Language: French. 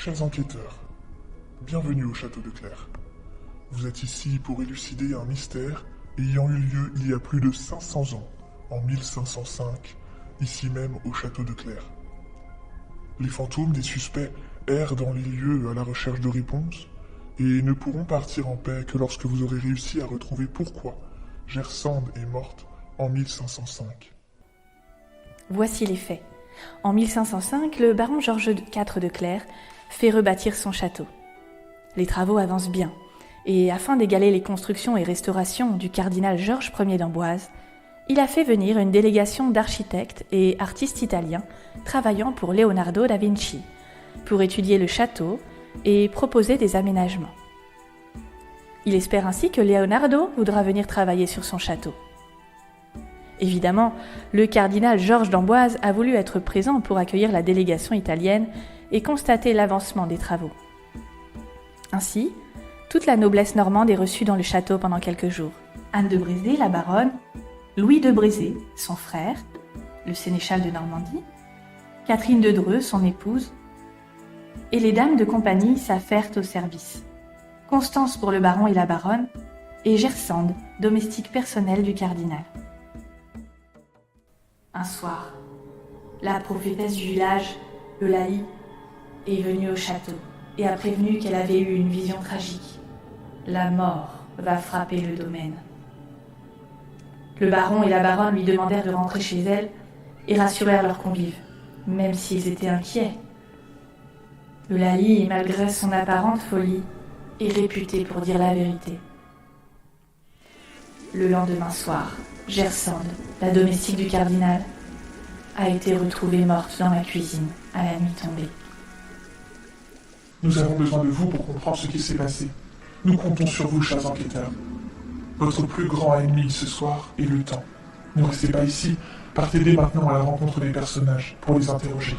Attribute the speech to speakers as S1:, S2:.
S1: Chers enquêteurs, bienvenue au château de Clère. Vous êtes ici pour élucider un mystère ayant eu lieu il y a plus de 500 ans, en 1505, ici même au château de Clère. Les fantômes des suspects errent dans les lieux à la recherche de réponses et ne pourront partir en paix que lorsque vous aurez réussi à retrouver pourquoi Gersande est morte en 1505.
S2: Voici les faits. En 1505, le baron Georges IV de Clère fait rebâtir son château. Les travaux avancent bien, et afin d'égaler les constructions et restaurations du cardinal Georges Ier d'Amboise, il a fait venir une délégation d'architectes et artistes italiens travaillant pour Leonardo da Vinci, pour étudier le château et proposer des aménagements. Il espère ainsi que Leonardo voudra venir travailler sur son château. Évidemment, le cardinal Georges d'Amboise a voulu être présent pour accueillir la délégation italienne et constater l'avancement des travaux. Ainsi, toute la noblesse normande est reçue dans le château pendant quelques jours. Anne de Brézé, la baronne, Louis de Brézé, son frère, le sénéchal de Normandie, Catherine de Dreux, son épouse, et les dames de compagnie s'affairent au service. Constance pour le baron et la baronne, et Gersande, domestique personnelle du cardinal. Un soir, la prophétesse du village, Eulalie, est venue au château et a prévenu qu'elle avait eu une vision tragique. La mort va frapper le domaine. Le baron et la baronne lui demandèrent de rentrer chez elle et rassurèrent leurs convives, même s'ils étaient inquiets. Eulalie, malgré son apparente folie, est réputée pour dire la vérité. Le lendemain soir, Gersande, la domestique du cardinal, a été retrouvée morte dans la cuisine à la nuit tombée.
S1: Nous avons besoin de vous pour comprendre ce qui s'est passé. Nous comptons sur vous, chers enquêteurs. Votre plus grand ennemi ce soir est le temps. Ne restez pas ici, partez dès maintenant à la rencontre des personnages pour les interroger.